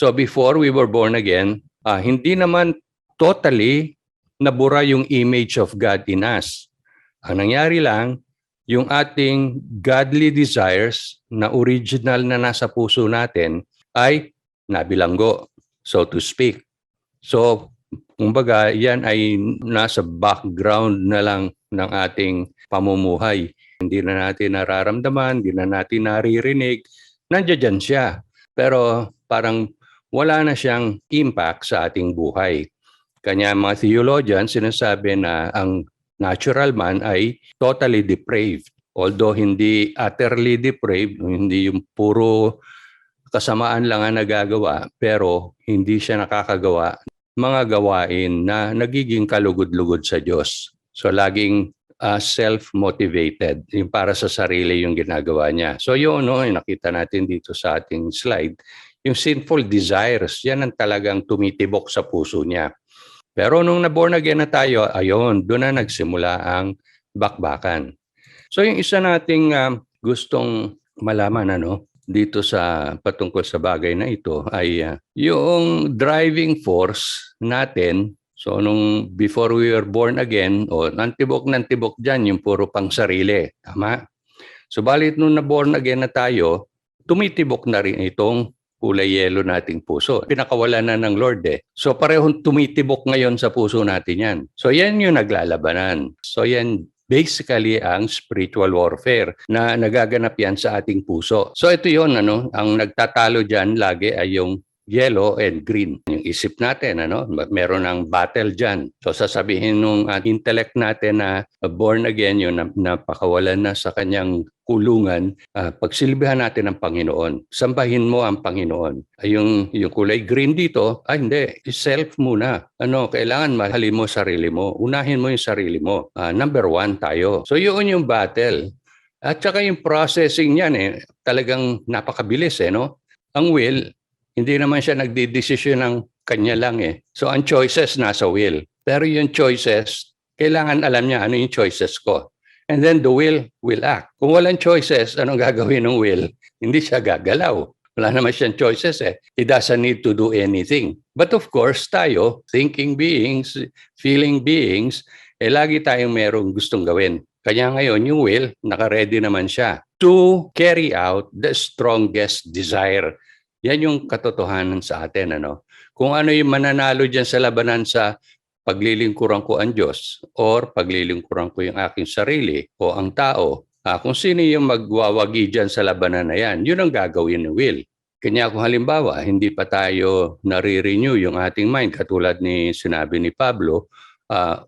So before we were born again, hindi naman totally nabura yung image of God in us. Ang nangyari lang, yung ating godly desires na original na nasa puso natin ay nabilanggo, so to speak. So, kumbaga, yan ay nasa background na lang ng ating pamumuhay. Hindi na natin nararamdaman, hindi na natin naririnig, nandiyan siya. Pero parang wala na siyang impact sa ating buhay. Kanya mga theologians sinasabi na ang natural man ay totally depraved. Although hindi utterly depraved, hindi yung puro kasamaan lang ang nagagawa, pero hindi siya nakakagawa mga gawain na nagiging kalugod-lugod sa Diyos. So laging self-motivated, yung para sa sarili yung ginagawa niya. So yun, yung nakita natin dito sa ating slide, yung sinful desires, yan ang talagang tumitibok sa puso niya. Pero nung na-born again na tayo, ayun, doon na nagsimula ang bakbakan. So yung isa nating gustong malaman dito sa patungkol sa bagay na ito ay yung driving force natin. So nung before we were born again, nantibok dyan yung puro pang sarili. Tama? Subalit nung na-born again na tayo, tumitibok na rin itong kulay yelo nating puso. Pinakawalan na ng Lord eh. So parehong tumitibok ngayon sa puso natin yan. So yan yung naglalabanan. So yan basically ang spiritual warfare na nagaganap yan sa ating puso. So ito yun, ang nagtatalo dyan lagi ay yung yellow and green. Yung isip natin, meron ng battle dyan. So sasabihin nung intellect natin na born again, yun napakawalan na sa kanyang kulungan, pagsilbihan natin ang Panginoon. Sambahin mo ang Panginoon. Yung kulay green dito, hindi, self muna. Kailangan mahalin mo sarili mo. Unahin mo yung sarili mo. Number one tayo. So yun yung battle. At saka yung processing niyan, talagang napakabilis. Ang will, hindi naman siya nagdidesisyon ng kanya lang. So ang choices nasa will. Pero yung choices, kailangan alam niya ano yung choices ko. And then the will act. Kung walang choices, anong gagawin ng will? Hindi siya gagalaw. Wala naman siyang choices. He doesn't need to do anything. But of course, tayo, thinking beings, feeling beings, lagi tayong merong gustong gawin. Kaya ngayon, yung will, naka-ready naman siya to carry out the strongest desire. Yan yung katotohanan sa atin. Kung ano yung mananalo dyan sa labanan sa paglilingkuran ko ang Diyos or paglilingkuran ko yung aking sarili o ang tao, kung sino yung magwawagi dyan sa labanan na yan, yun ang gagawin ng will. Kanya kung halimbawa, hindi pa tayo nare-renew yung ating mind, katulad ni sinabi ni Pablo,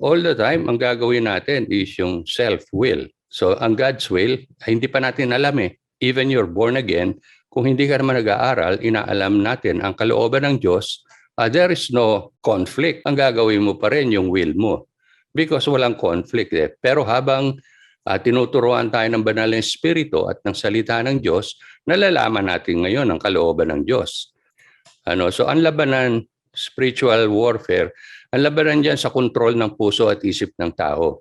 all the time, ang gagawin natin is yung self-will. So ang God's will, hindi pa natin alam Even you're born again, kung hindi ka naman nag-aaral, inaalam natin ang kalooban ng Diyos, there is no conflict. Ang gagawin mo pa rin yung will mo because walang conflict. Pero habang tinuturuan tayo ng banal na espiritu at ng salita ng Diyos, nalalaman natin ngayon ang kalooban ng Diyos. So ang labanan, spiritual warfare, ang labanan dyan sa kontrol ng puso at isip ng tao.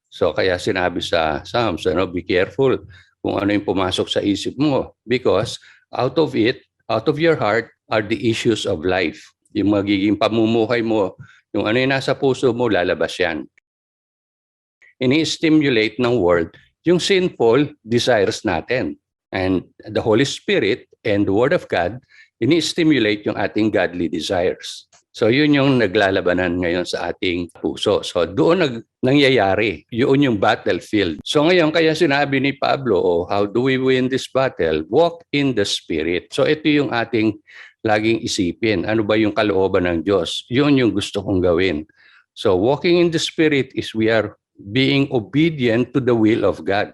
So kaya sinabi sa Psalms, be careful kung ano yung pumasok sa isip mo because out of it, out of your heart are the issues of life. Yung magiging pamumuhay mo, yung ano yung nasa puso mo, lalabas yan. Ini-stimulate ng word yung sinful desires natin. And the Holy Spirit and the Word of God, ini-stimulate yung ating godly desires. So yun yung naglalabanan ngayon sa ating puso. So doon nangyayari, yun yung battlefield. So ngayon kaya sinabi ni Pablo, how do we win this battle? Walk in the Spirit. So ito yung ating laging isipin. Ano ba yung kalooban ng Diyos? Yun yung gusto kong gawin. So walking in the Spirit is we are being obedient to the will of God.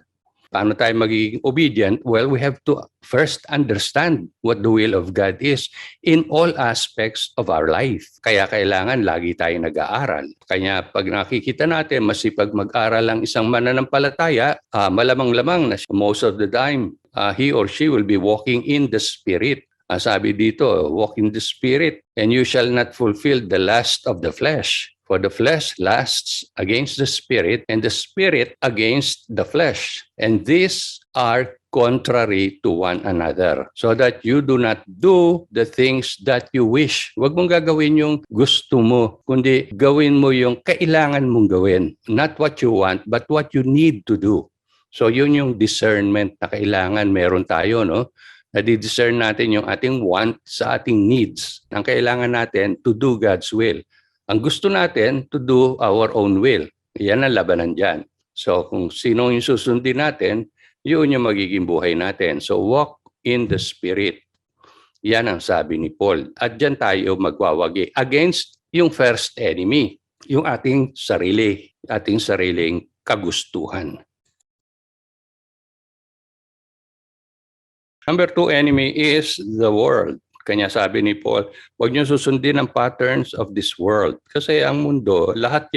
Paano tayo magiging obedient? Well, we have to first understand what the will of God is in all aspects of our life. Kaya kailangan lagi tayo nag-aaral. Kaya pag nakikita natin, masipag mag-aral ang isang mananampalataya, malamang-lamang na most of the time, he or she will be walking in the Spirit. Sabi dito, walk in the Spirit and you shall not fulfill the lust of the flesh. For the flesh lusts against the Spirit, and the Spirit against the flesh. And these are contrary to one another, so that you do not do the things that you wish. Huwag mong gagawin yung gusto mo, kundi gawin mo yung kailangan mong gawin. Not what you want, but what you need to do. So yun yung discernment na kailangan meron tayo, no? Nadi-discern natin yung ating want sa ating needs. Ang kailangan natin to do God's will. Ang gusto natin to do our own will. Yan ang labanan dyan. So kung sino yung susundin natin, yun yung magiging buhay natin. So walk in the Spirit. Yan ang sabi ni Paul. At dyan tayo magwawagi against yung first enemy, yung ating sariling kagustuhan. Number 2 enemy is the world. Kanya sabi ni Paul, huwag niyo susundin ang patterns of this world. Kasi ang mundo, lahat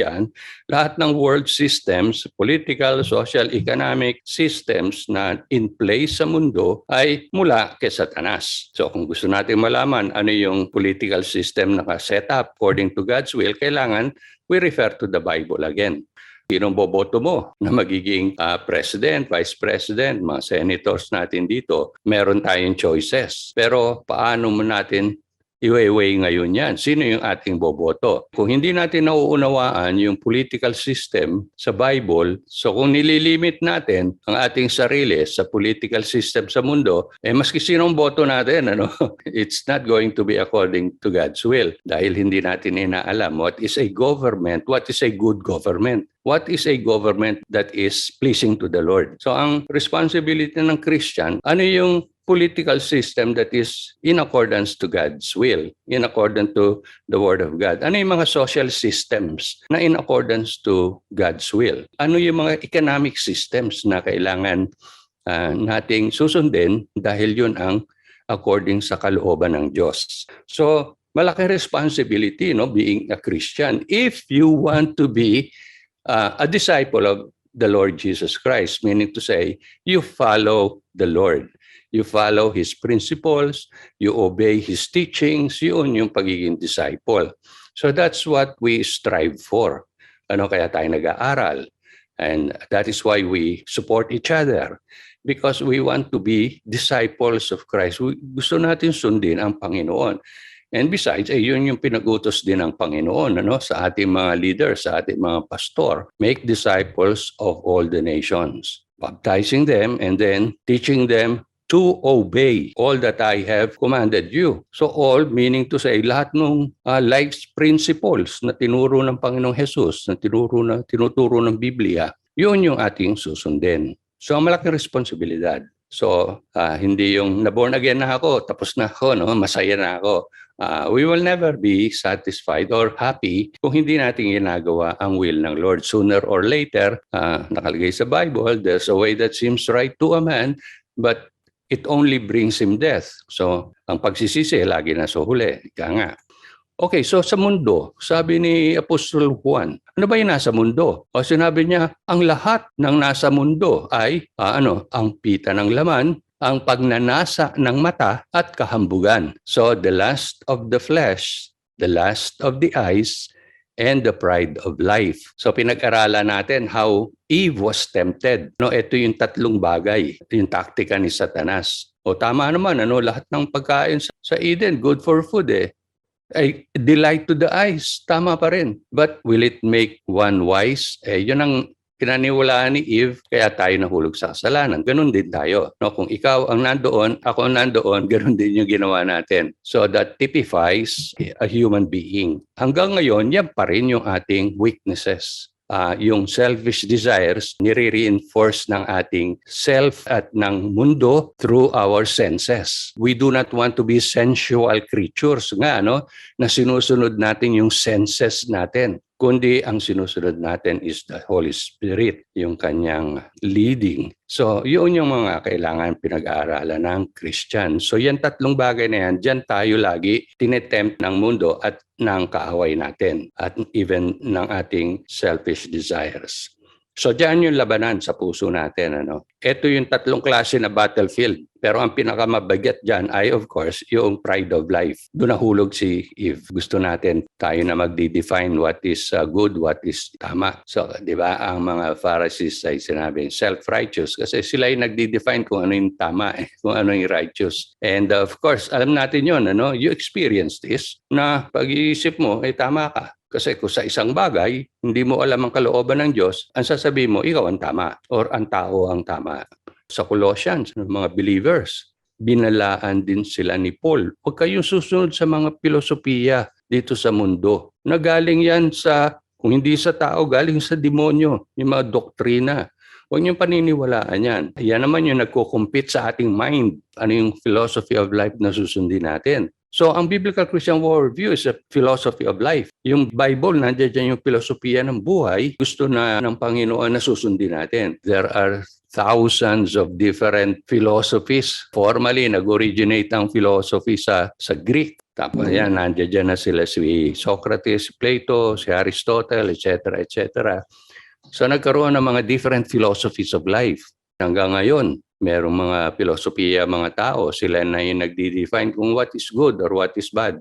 ng world systems, political, social, economic systems na in place sa mundo ay mula kay Satanas. So kung gusto natin malaman ano yung political system na set up according to God's will, kailangan we refer to the Bible again. Sinong boboto mo na magiging president, vice president, mga senators natin dito? Meron tayong choices. Pero paano mo natin i-weigh ngayon yan? Sino yung ating boboto? Kung hindi natin nauunawaan yung political system sa Bible, so kung nililimit natin ang ating sarili sa political system sa mundo, maski sinong boto natin, it's not going to be according to God's will. Dahil hindi natin inaalam what is a government, what is a good government. What is a government that is pleasing to the Lord? So ang responsibility ng Christian, ano yung political system that is in accordance to God's will, in accordance to the Word of God? Ano yung mga social systems na in accordance to God's will? Ano yung mga economic systems na kailangan nating susundin dahil yun ang according sa kalooban ng Diyos? So malaking responsibility, being a Christian. If you want to be a disciple of the Lord Jesus Christ, meaning to say, you follow the Lord. You follow His principles, you obey His teachings, yun yung pagiging disciple. So that's what we strive for. Kaya tayo nag-aaral. And that is why we support each other. Because we want to be disciples of Christ. Gusto natin sundin ang Panginoon. And besides, yun yung pinag-utos din ng Panginoon sa ating mga leaders, sa ating mga pastor. Make disciples of all the nations, baptizing them and then teaching them to obey all that I have commanded you. So all, meaning to say, lahat ng life's principles na tinuro ng Panginoong Jesus, na tinuturo ng Biblia, yun yung ating susundin. So malaking responsibilidad. So hindi yung na-born again na ako, tapos na ako, masaya na ako. We will never be satisfied or happy kung hindi natin ginagawa ang will ng Lord. Sooner or later, nakalagay sa Bible, there's a way that seems right to a man, but it only brings him death. So, ang pagsisisi, lagi na sa huli. Ika nga. Okay, so sa mundo, sabi ni Apostol Juan, ano ba yung nasa mundo? O sinabi niya, ang lahat ng nasa mundo ay, ang pita ng laman, ang pagnanasa ng mata at kahambugan. So the lust of the flesh, the lust of the eyes, and the pride of life. So pinag-aralan natin how Eve was tempted. Ito yung tatlong bagay, ito yung taktika ni Satanas. O tama naman, lahat ng pagkain sa Eden, good for food ay delight to the eyes. Tama pa rin. But will it make one wise? Yun ang pinaniwalaan ni Eve, kaya tayo nahulog sa kasalanan. Ganun din tayo. Kung ikaw ang nandoon, ako ang nandoon, ganun din yung ginawa natin. So that typifies a human being. Hanggang ngayon, yan pa rin yung ating weaknesses. Yung selfish desires, nire-reinforce ng ating self at ng mundo through our senses. We do not want to be sensual creatures nga, na sinusunod natin yung senses natin. Kundi ang sinusunod natin is the Holy Spirit, yung kanyang leading. So, yun yung mga kailangan pinag-aaralan ng Christian. So, yan tatlong bagay na yan, dyan tayo lagi tinetempt ng mundo at ng kaaway natin at even ng ating selfish desires. So diyan yung labanan sa puso natin. Ito yung tatlong klase na battlefield. Pero ang pinakamabigat dyan ay of course yung pride of life. Doon nahulog si Eve. Gusto natin tayo na magde-define what is good, what is tama. So di ba ang mga Pharisees ay sinabing self-righteous kasi sila yung nagde-define kung ano yung tama, kung ano yung righteous. And of course, alam natin yun, you experience this na pag-iisip mo, tama ka. Kasi kung sa isang bagay, hindi mo alam ang kalooban ng Diyos, ang sasabihin mo, ikaw ang tama or ang tao ang tama. Sa Colossians, mga believers, binalaan din sila ni Paul. Huwag kayong susunod sa mga filosofiya dito sa mundo. Nagaling yan sa, kung hindi sa tao, galing sa demonyo, yung mga doktrina. Huwag niyong paniniwalaan yan. Yan naman yung nagko-compete sa ating mind. Ano yung philosophy of life na susundin natin. So, ang Biblical Christian Worldview is a philosophy of life. Yung Bible, nandiyan yung filosofiya ng buhay, gusto na ng Panginoon na susundin natin. There are thousands of different philosophies. Formally, nag-originate ang philosophy sa Greek. Tapos yan, nandiyan na sila si Socrates, Plato, si Aristotle, etc., etc. So nagkaroon ng mga different philosophies of life. Hanggang ngayon, merong mga filosofiya, mga tao, sila na yung nagde-define kung what is good or what is bad.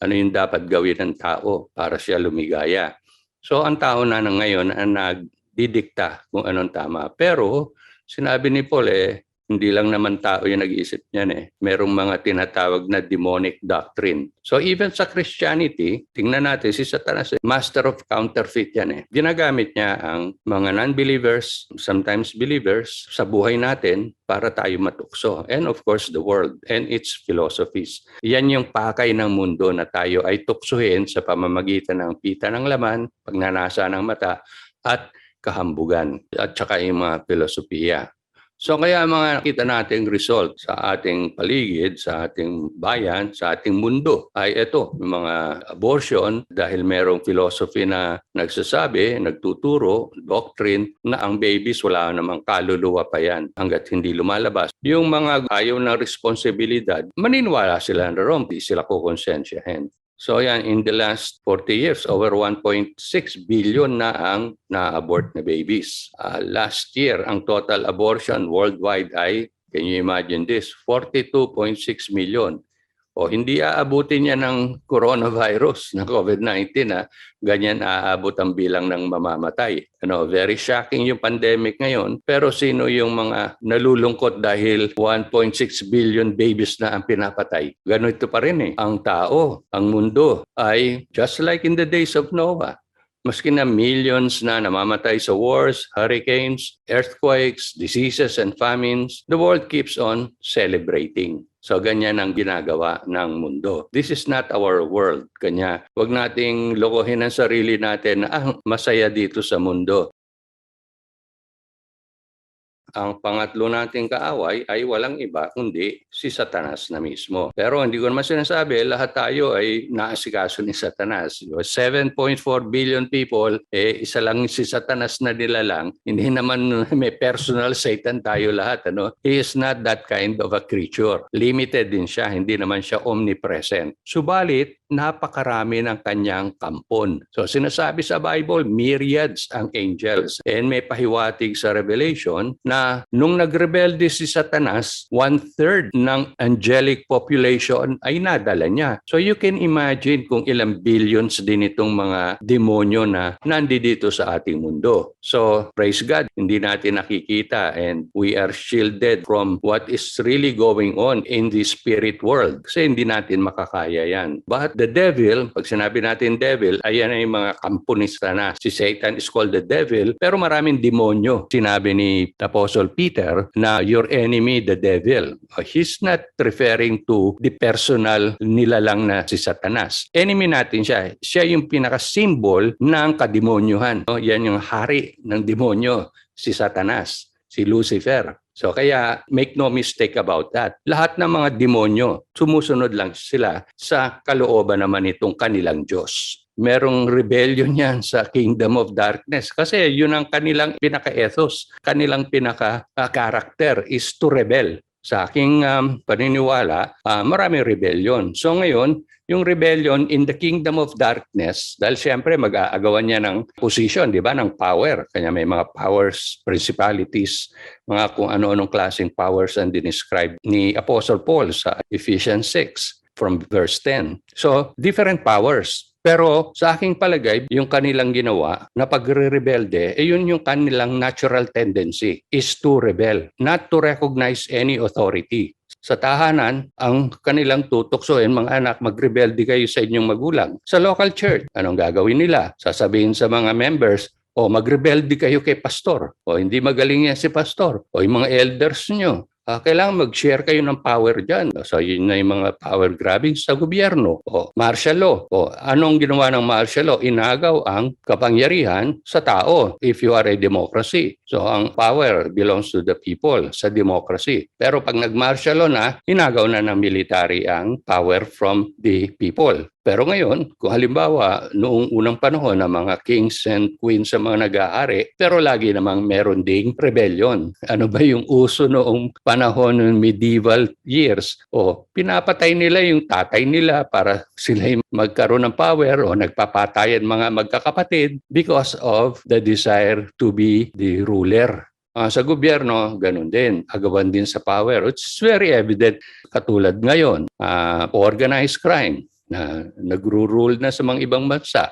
Ano yung dapat gawin ng tao para siya lumigaya. So ang tao na ngayon ang nagdidikta kung anong tama. Pero sinabi ni Paul, hindi lang naman tao yung nag-iisip niyan. Merong mga tinatawag na demonic doctrine. So even sa Christianity, tingnan natin si Satanas, master of counterfeit yan. Ginagamit niya ang mga non-believers, sometimes believers, sa buhay natin para tayo matukso. And of course, the world and its philosophies. Yan yung pakay ng mundo na tayo ay tuksuhin sa pamamagitan ng pita ng laman, pagnanasa ng mata, at kahambugan, at saka yung mga filosofiya. So kaya mga nakita nating result sa ating paligid, sa ating bayan, sa ating mundo ay ito, mga abortion dahil merong philosophy na nagsasabi, nagtuturo, doctrine na ang babies wala namang kaluluwa pa yan hanggat hindi lumalabas. Yung mga ayaw ng responsibilidad, maniniwala sila na ron, di sila kukonsensyahin. So yan, in the last 40 years, over 1.6 billion na ang na-abort na babies. Last year, ang total abortion worldwide ay, can you imagine this, 42.6 million. O hindi aabutin niya ng coronavirus, ng COVID-19, ganyan aabot ang bilang ng mamamatay. Very shocking yung pandemic ngayon, pero sino yung mga nalulungkot dahil 1.6 billion babies na ang pinapatay? Ganito pa rin Ang tao, ang mundo ay just like in the days of Noah. Maski na millions na namamatay sa wars, hurricanes, earthquakes, diseases, and famines, the world keeps on celebrating. So ganyan ang ginagawa ng mundo. This is not our world. Kanya, wag nating lokohin ang sarili natin na masaya dito sa mundo. Ang pangatlo nating kaaway ay walang iba kundi si Satanas na mismo. Pero hindi ko naman sinasabi, lahat tayo ay naasikaso ni Satanas. 7.4 billion people, isa lang si Satanas na nilalang. Hindi naman may personal Satan tayo lahat. He is not that kind of a creature. Limited din siya, hindi naman siya omnipresent. Subalit, napakarami ng kanyang kampon. So sinasabi sa Bible, myriads ang angels. And may pahiwatig sa Revelation na nung nagrebelde si Satanas, 1/3 ng angelic population ay nadala niya. So you can imagine kung ilang billions din itong mga demonyo na nandito sa ating mundo. So praise God, hindi natin nakikita and we are shielded from what is really going on in the spirit world. Kasi hindi natin makakaya yan. But the devil, pag sinabi natin devil, ayan ay mga kampo ni Satanas. Si Satan is called the devil, pero maraming demonyo. Sinabi ni Apostle Peter na your enemy, the devil. He's not referring to the personal nilalang na si Satanas. Enemy natin siya. Siya yung pinaka-symbol ng kademonyuhan. Yan yung hari ng demonyo, si Satanas, si Lucifer. So kaya make no mistake about that. Lahat ng mga demonyo, sumusunod lang sila sa kalooban naman itong kanilang Diyos. Merong rebellion yan sa kingdom of darkness kasi yun ang kanilang pinaka-ethos, kanilang pinaka-character is to rebel sa aking paniniwala, maraming rebellion. So ngayon, yung rebellion in the kingdom of darkness, dahil siyempre mag-aagawan niya ng position, di ba, ng power. Kanya may mga powers, principalities, mga kung ano-anong klaseng powers ang dinescribe ni Apostle Paul sa Ephesians 6 from verse 10. So, different powers. Pero sa aking palagay, yung kanilang ginawa na pagre-rebelde, yun yung kanilang natural tendency is to rebel, not to recognize any authority. Sa tahanan, ang kanilang tutuksoin, mga anak, magrebelde kayo sa inyong magulang. Sa local church, anong gagawin nila? Sasabihin sa mga members, o magrebelde kayo kay pastor, o hindi magaling yan si pastor, o yung mga elders nyo. Kailangan mag-share kayo ng power dyan. So yun na yung mga power grabbing sa gobyerno. O martial law. O anong ginawa ng martial law? Inagaw ang kapangyarihan sa tao if you are a democracy. So ang power belongs to the people sa democracy. Pero pag nag-martial law na, inagaw na ng military ang power from the people. Pero ngayon, kung halimbawa, noong unang panahon ng mga kings and queens sa mga nag-aari, pero lagi namang meron ding rebellion. Ano ba yung uso noong panahon ng medieval years? O pinapatay nila yung tatay nila para sila magkaroon ng power o nagpapatayan mga magkakapatid because of the desire to be the ruler. Sa gobyerno, ganun din. Agawan din sa power. It's very evident. Katulad ngayon, organized crime na nagro-rule na sa mga ibang bansa,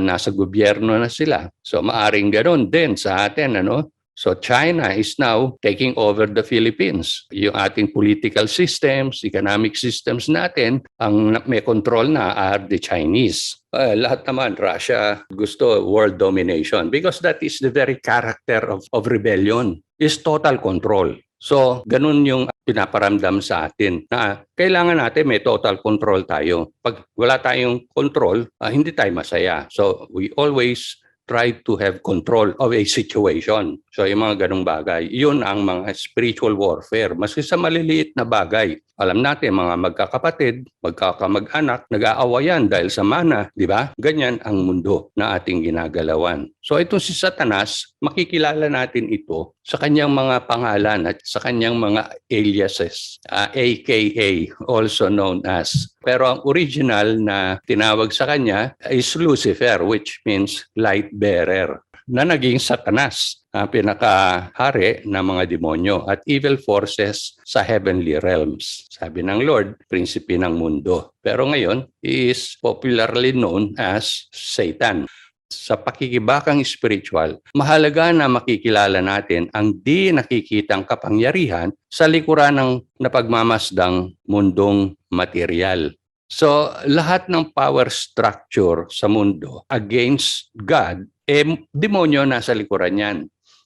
nasa gobyerno na sila. So maaring ganoon din sa atin, ano? So China is now taking over the Philippines. Yung ating political systems, economic systems natin, ang may control na are the Chinese. Lahat naman, Russia gusto world domination because that is the very character of rebellion, is total control. So, ganun yung pinaparamdam sa atin na kailangan natin may total control tayo. Pag wala tayong control, hindi tayo masaya. So, we always try to have control of a situation. So, yung mga ganung bagay, yun ang mga spiritual warfare. Maski sa maliliit na bagay, alam natin, mga magkakapatid, magkakamag-anak, nag-aawayan dahil sa mana, di ba? Ganyan ang mundo na ating ginagalawan. So, itong si Satanas, makikilala natin ito sa kanyang mga pangalan at sa kanyang mga aliases, aka, also known as. Pero ang original na tinawag sa kanya is Lucifer, which means light bearer, na naging Satanas, pinakahari ng mga demonyo at evil forces sa heavenly realms. Sabi ng Lord, prinsipe ng mundo. Pero ngayon, he is popularly known as Satan. Sa pakikibakang spiritual, mahalaga na makikilala natin ang di nakikitang kapangyarihan sa likuran ng napagmamasdang mundong material. So, lahat ng power structure sa mundo against God, demonyo nasa likuran yan.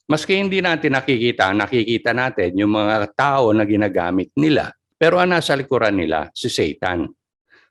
Maski hindi natin nakikita natin yung mga tao na ginagamit nila. Pero ang nasa likuran nila, si Satan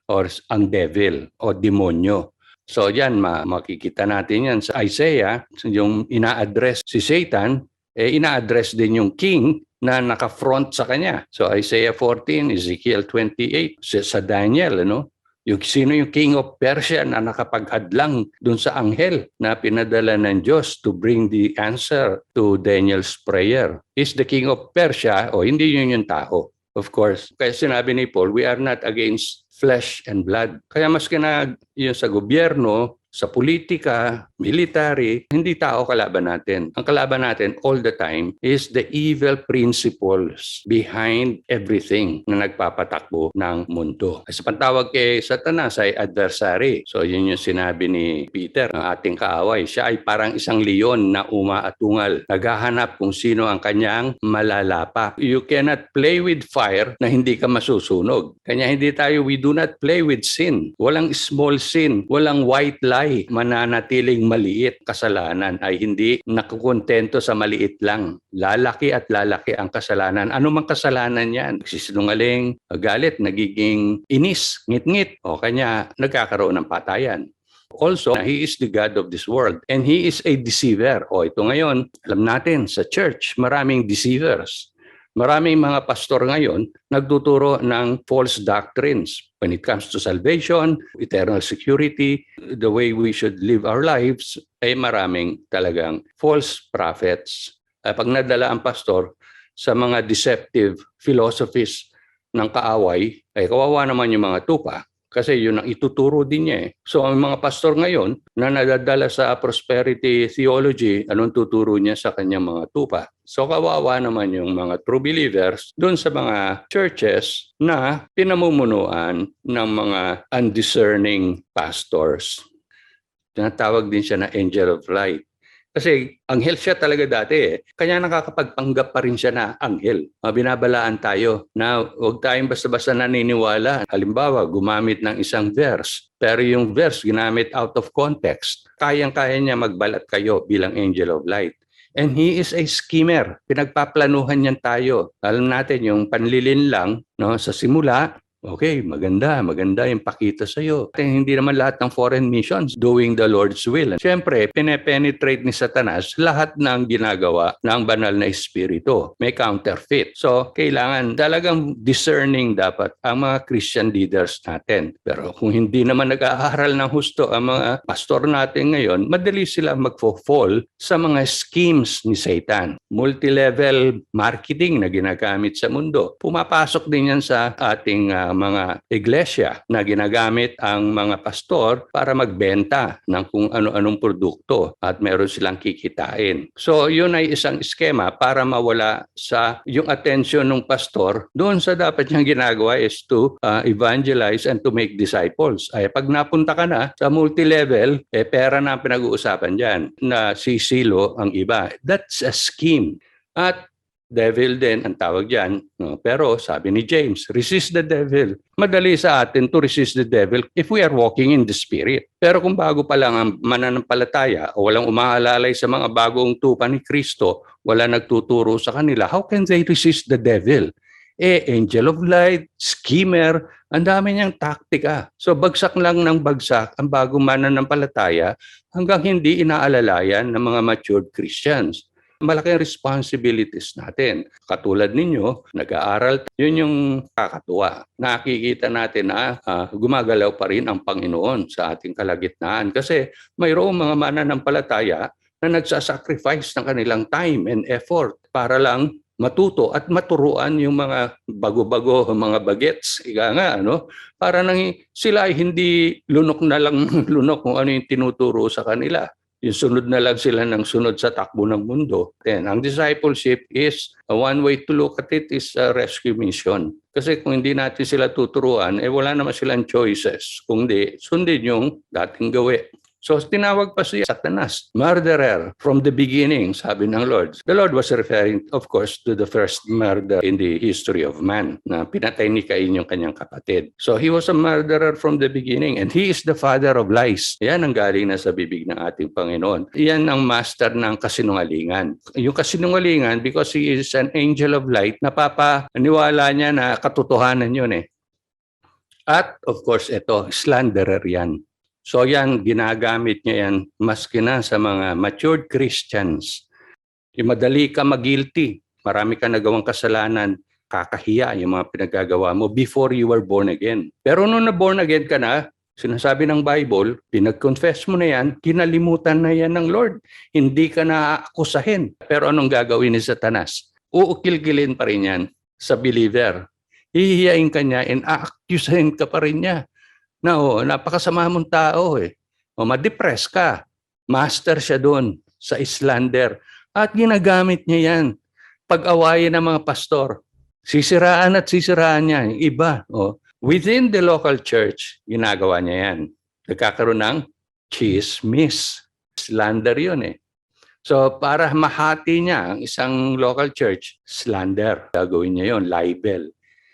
or ang devil o demonyo. So yan, makikita natin yan sa Isaiah, yung ina-address si Satan, ina-address din yung king na naka-front sa kanya. So Isaiah 14, Ezekiel 28, sa Daniel, ano? Sino yung king of Persia na nakapaghadlang dun sa anghel na pinadala ng Diyos to bring the answer to Daniel's prayer? Is the king of Persia o hindi yun yung tao? Of course, kaya sinabi ni Paul, we are not against flesh and blood. Kaya maski na yun sa gobyerno, sa politika, military, hindi tao kalaban natin. Ang kalaban natin all the time is the evil principles behind everything na nagpapatakbo ng mundo. Sa pantawag kay Satanas ay adversary. So yun yung sinabi ni Peter, ang ating kaaway. Siya ay parang isang leon na umaatungal. Naghahanap kung sino ang kanyang malalapa. You cannot play with fire na hindi ka masusunog. Kanya we do not play with sin. Walang small sin, walang white lie. Mananatiling maliit. Kasalanan ay hindi nakukontento sa maliit lang. Lalaki at lalaki ang kasalanan. Ano mang kasalanan yan? Nagsisinungaling, galit, nagiging inis, ngit-ngit, o kanya nagkakaroon ng patayan. Also, he is the God of this world and he is a deceiver. O ito ngayon, alam natin sa church, maraming deceivers. Maraming mga pastor ngayon nagtuturo ng false doctrines when it comes to salvation, eternal security, the way we should live our lives, ay maraming talagang false prophets. Pag nadala ang pastor sa mga deceptive philosophies ng kaaway, ay kawawa naman yung mga tupa. Kasi yun ang ituturo din niya eh. So ang mga pastor ngayon na nadadala sa prosperity theology, anong tuturo niya sa kanyang mga tupa? So kawawa naman yung mga true believers doon sa mga churches na pinamumunuan ng mga undiscerning pastors. Tinatawag din siya na angel of light. Kasi anghel siya talaga dati eh. Kanya nakakapagpanggap pa rin siya na anghel. Binabalaan tayo na huwag tayong basta-basta naniniwala. Halimbawa, gumamit ng isang verse. Pero yung verse ginamit out of context. Kayang-kaya niya magbalat kayo bilang angel of light. And he is a schemer. Pinagpaplanuhan niyan tayo. Alam natin yung panlilin lang no, sa simula. Okay, maganda yung pakita sa iyo. Hindi naman lahat ng foreign missions doing the Lord's will. Siyempre, penetrate ni Satanas lahat ng ginagawa ng banal na espiritu. May counterfeit. So, kailangan talagang discerning dapat ang mga Christian leaders natin. Pero kung hindi naman nag-aaral ng husto ang mga pastor natin ngayon, madali sila mag-fall sa mga schemes ni Satan. Multi-level marketing na ginagamit sa mundo. Pumapasok din yan sa ating mga iglesia na ginagamit ang mga pastor para magbenta ng kung ano-anong produkto at meron silang kikitain. So yun ay isang eskema para mawala sa yung attention ng pastor doon sa dapat niyang ginagawa is to evangelize and to make disciples. Ay pag napunta ka na sa multi-level, pera na ang pinag-uusapan dyan na sisilo ang iba. That's a scheme. At devil din ang tawag dyan. No? Pero sabi ni James, resist the devil. Madali sa atin to resist the devil if we are walking in the Spirit. Pero kung bago pa lang ang mananampalataya o walang umaalalay sa mga bagong tupa ni Kristo, wala nagtuturo sa kanila, how can they resist the devil? Angel of light, schemer, ang dami niyang taktika. So bagsak lang ng bagsak ang bagong mananampalataya hanggang hindi inaalalayan ng mga matured Christians. Malaking responsibilities natin. Katulad ninyo, nag-aaral, yun yung kakatuwa. Nakikita natin na gumagalaw pa rin ang Panginoon sa ating kalagitnaan. Kasi mayroong mga mananampalataya na nagsasacrifice ng kanilang time and effort para lang matuto at maturuan yung mga bago-bago, mga bagets, para nang sila ay hindi lunok na lang lunok kung ano yung tinuturo sa kanila. Yung sunod na lang sila ng sunod sa takbo ng mundo. Then, ang discipleship is, one way to look at it is a rescue mission. Kasi kung hindi natin sila tuturuan, wala naman silang choices. Kung di, sundin yung dating gawi. So, tinawag pa siya Satanas, murderer from the beginning, sabi ng Lord. The Lord was referring, of course, to the first murder in the history of man, na pinatay ni Cain yung kanyang kapatid. So, he was a murderer from the beginning, and he is the father of lies. Yan ang galing na sa bibig ng ating Panginoon. Yan ang master ng kasinungalingan. Yung kasinungalingan, because he is an angel of light, napapaniwala niya na katotohanan yun eh. At, of course, ito, slanderer yan. So yan, ginagamit niya yan maski na sa mga matured Christians. Yung madali ka mag-guilty, marami ka nagawang kasalanan, kakahiya yung mga pinagagawa mo before you were born again. Pero nung na-born again ka na, sinasabi ng Bible, pinag-confess mo na yan, kinalimutan na yan ng Lord. Hindi ka na akusahin. Pero anong gagawin ni Satanas? Uukil-kilin pa rin yan sa believer. Hihiyain ka niya and aakusahin ka pa rin niya. Napakasama mong tao eh. Ma-depress ka. Master siya doon sa slander. At ginagamit niya yan. Pag-awayin ng mga pastor. Sisiraan niya. Yung iba. Within the local church, ginagawa niya yan. Nagkakaroon ng chismis. Slander yun eh. So para mahati niya ang isang local church, slander. Gagawin niya yun, libel.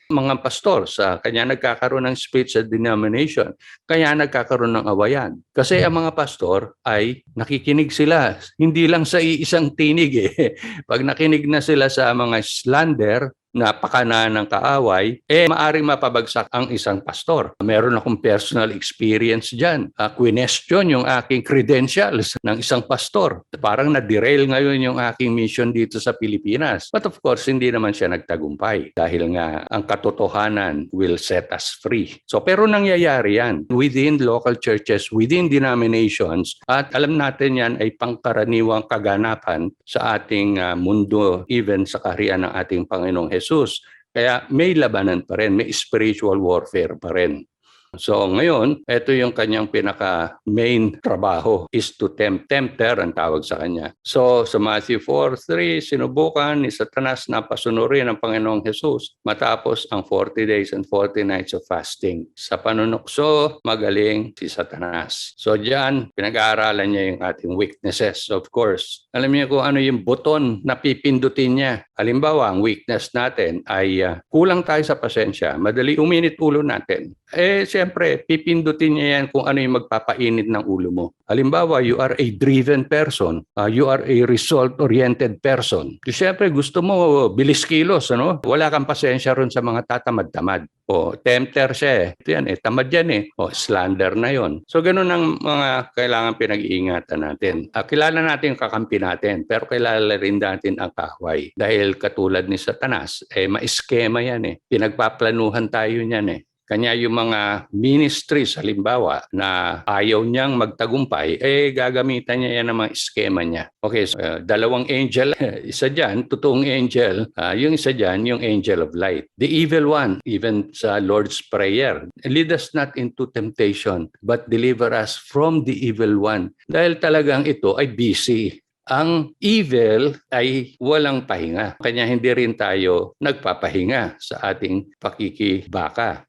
Mga pastor sa kanya nagkakaroon ng split sa denomination, kaya nagkakaroon ng awayan. Kasi ang mga pastor ay nakikinig sila, hindi lang sa isang tinig eh. Pag nakinig na sila sa mga slander napakana ng kaaway, maaring mapabagsak ang isang pastor. Meron akong personal experience dyan. Question yung aking credentials ng isang pastor. Parang na-derail ngayon yung aking mission dito sa Pilipinas. But of course, hindi naman siya nagtagumpay dahil nga ang katotohanan will set us free. So pero nangyayari yan within local churches, within denominations, at alam natin yan ay pangkaraniwang kaganapan sa ating mundo, even sa kaharian ng ating Panginoong Jesus. Kaya may labanan pa rin, may spiritual warfare pa rin. So ngayon, ito yung kanyang pinaka-main trabaho is to tempt. Tempter ang tawag sa kanya. So sa Matthew 4:3, sinubukan ni Satanas na pasunurin ang Panginoong Jesus matapos ang 40 days and 40 nights of fasting. Sa panunukso, magaling si Satanas. So diyan, pinag-aaralan niya yung ating weaknesses. Of course, alam niyo kung ano yung buton na pipindutin niya. Halimbawa, ang weakness natin ay kulang tayo sa pasensya, madali uminit ulo natin. Siyempre, pipindutin niya yan kung ano yung magpapainit ng ulo mo. Halimbawa, you are a driven person, you are a result-oriented person. Siyempre, gusto mo bilis kilos, ano? Wala kang pasensya ron sa mga tatamad-tamad. Tempter siya Ito yan tamad yan slander na yon. So, ganun ang mga kailangan pinag-iingatan natin. Kilala natin yung kakampi natin, pero kilala rin natin ang kaaway. Dahil katulad ni Satanas, ma-iskema yan Pinagpaplanuhan tayo niyan Kanya yung mga ministries, halimbawa, na ayaw niyang magtagumpay, gagamitan niya yan ng mga iskema niya. Okay, so, dalawang angel, isa dyan, totoong angel, yung isa dyan, yung angel of light. The evil one, even sa Lord's Prayer, lead us not into temptation, but deliver us from the evil one. Dahil talagang ito ay busy. Ang evil ay walang pahinga. Kanya hindi rin tayo nagpapahinga sa ating pakikibaka.